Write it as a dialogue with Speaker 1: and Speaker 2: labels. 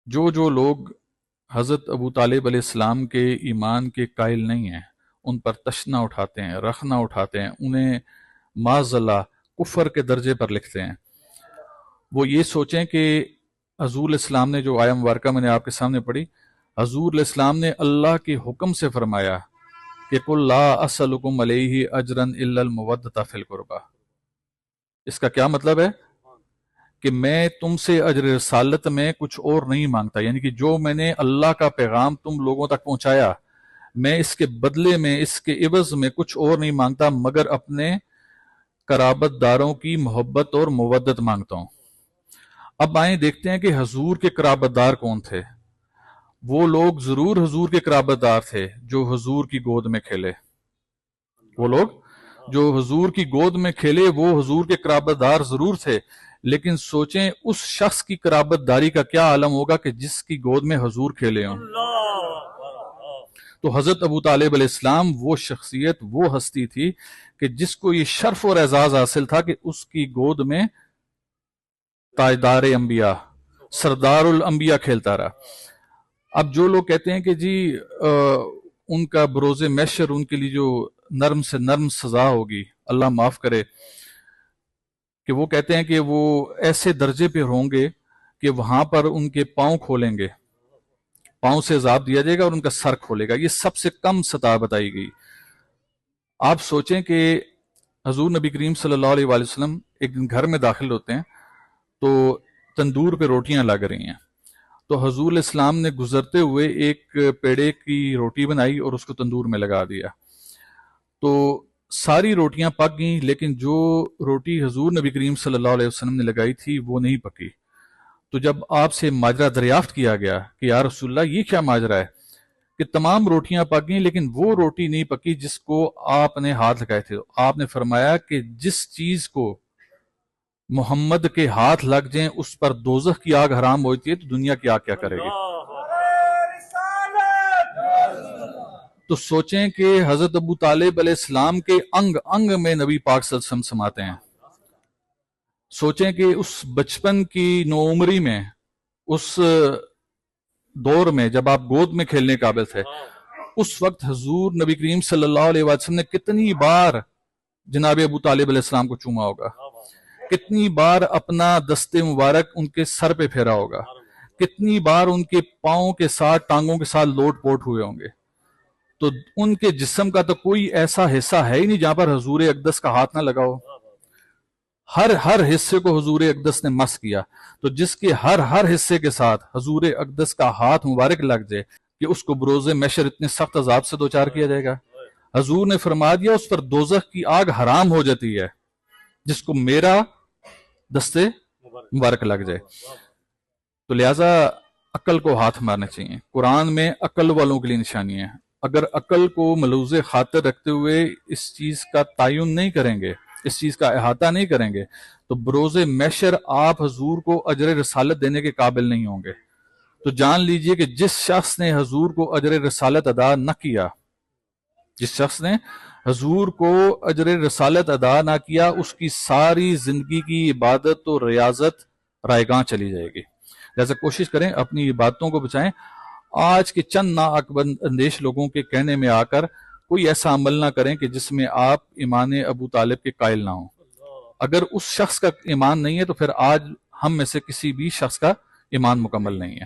Speaker 1: جو لوگ حضرت ابو طالب علیہ السلام کے ایمان کے قائل نہیں ہیں، ان پر تشنا اٹھاتے ہیں، رخنا اٹھاتے ہیں، انہیں معاذ اللہ کفر کے درجے پر لکھتے ہیں، وہ یہ سوچیں کہ حضور علیہ السلام نے جو آیہ مبارکہ میں نے آپ کے سامنے پڑھی، حضور علیہ السلام نے اللہ کے حکم سے فرمایا کہ قل لا اسألکم علیہ اجرا الا المودۃ فی القربہ۔ اس کا کیا مطلب ہے کہ میں تم سے اجر رسالت میں کچھ اور نہیں مانگتا، یعنی کہ جو میں نے اللہ کا پیغام تم لوگوں تک پہنچایا، میں اس کے بدلے میں، اس کے عوض میں کچھ اور نہیں مانگتا مگر اپنے قرابت داروں کی محبت اور مودت مانگتا ہوں۔ اب آئیں دیکھتے ہیں کہ حضور کے قرابت دار کون تھے۔ وہ لوگ ضرور حضور کے قرابت دار تھے جو حضور کی گود میں کھیلے، وہ لوگ جو حضور کی گود میں کھیلے وہ حضور کے قرابت دار ضرور تھے، لیکن سوچیں اس شخص کی قرابت داری کا کیا عالم ہوگا کہ جس کی گود میں حضور کھیلے ہوں۔ تو حضرت ابو طالب علیہ السلام وہ شخصیت، وہ ہستی تھی کہ جس کو یہ شرف اور اعزاز حاصل تھا کہ اس کی گود میں تاجدار انبیاء، سردار الانبیاء کھیلتا رہا۔ اب جو لوگ کہتے ہیں کہ جی ان کا بروز محشر ان کے لیے جو نرم سے نرم سزا ہوگی، اللہ معاف کرے، کہ وہ کہتے ہیں کہ وہ ایسے درجے پہ ہوں گے کہ وہاں پر ان کے پاؤں کھولیں گے، پاؤں سے عذاب دیا جائے گا اور ان کا سر کھولے گا، یہ سب سے کم سطح بتائی گئی۔ آپ سوچیں کہ حضور نبی کریم صلی اللہ علیہ وآلہ وسلم ایک دن گھر میں داخل ہوتے ہیں تو تندور پہ روٹیاں لگ رہی ہیں، تو حضور علیہ السلام نے گزرتے ہوئے ایک پیڑے کی روٹی بنائی اور اس کو تندور میں لگا دیا، تو ساری روٹیاں پک گئیں، لیکن جو روٹی حضور نبی کریم صلی اللہ علیہ وسلم نے لگائی تھی وہ نہیں پکی۔ تو جب آپ سے ماجرا دریافت کیا گیا کہ یا رسول اللہ یہ کیا ماجرا ہے کہ تمام روٹیاں پک گئیں لیکن وہ روٹی نہیں پکی جس کو آپ نے ہاتھ لگائے تھے، آپ نے فرمایا کہ جس چیز کو محمد کے ہاتھ لگ جائیں اس پر دوزخ کی آگ حرام ہوتی ہے تو دنیا کی آگ کیا کرے گی۔ تو سوچیں کہ حضرت ابو طالب علیہ السلام کے انگ انگ میں نبی پاک صلی اللہ علیہ وسلم سماتے ہیں۔ سوچیں کہ اس بچپن کی نوعمری میں، اس دور میں جب آپ گود میں کھیلنے قابل تھے، اس وقت حضور نبی کریم صلی اللہ علیہ وسلم نے کتنی بار جناب ابو طالب علیہ السلام کو چوما ہوگا، کتنی بار اپنا دست مبارک ان کے سر پہ پھیرا ہوگا، کتنی بار ان کے پاؤں کے ساتھ، ٹانگوں کے ساتھ لوٹ پوٹ ہوئے ہوں گے۔ تو ان کے جسم کا تو کوئی ایسا حصہ ہے ہی نہیں جہاں پر حضور اقدس کا ہاتھ نہ لگا ہو، ہر حصے کو حضور اقدس نے مس کیا۔ تو جس کے ہر حصے کے ساتھ حضور اقدس کا ہاتھ مبارک لگ جائے کہ اس کو بروز محشر اتنے سخت عذاب سے دوچار کیا جائے گا، حضور نے فرما دیا اس پر دوزخ کی آگ حرام ہو جاتی ہے جس کو میرا دستے مبارک لگ جائے۔ تو لہٰذا عقل کو ہاتھ مارنے چاہیے۔ قرآن میں عقل والوں کے لیے نشانی ہے، اگر عقل کو ملوز خاطر رکھتے ہوئے اس چیز کا تعین نہیں کریں گے، اس چیز کا احاطہ نہیں کریں گے تو بروز محشر آپ حضور کو اجر رسالت دینے کے قابل نہیں ہوں گے۔ تو جان لیجئے کہ جس شخص نے حضور کو اجر رسالت ادا نہ کیا، جس شخص نے حضور کو اجر رسالت ادا نہ کیا، اس کی ساری زندگی کی عبادت اور ریاضت رائگاں چلی جائے گی۔ لہذا کوشش کریں اپنی عبادتوں کو بچائیں۔ آج کے چند ناعقل اندیش لوگوں کے کہنے میں آ کر کوئی ایسا عمل نہ کریں کہ جس میں آپ ایمان ابو طالب کے قائل نہ ہوں۔ اگر اس شخص کا ایمان نہیں ہے تو پھر آج ہم میں سے کسی بھی شخص کا ایمان مکمل نہیں ہے۔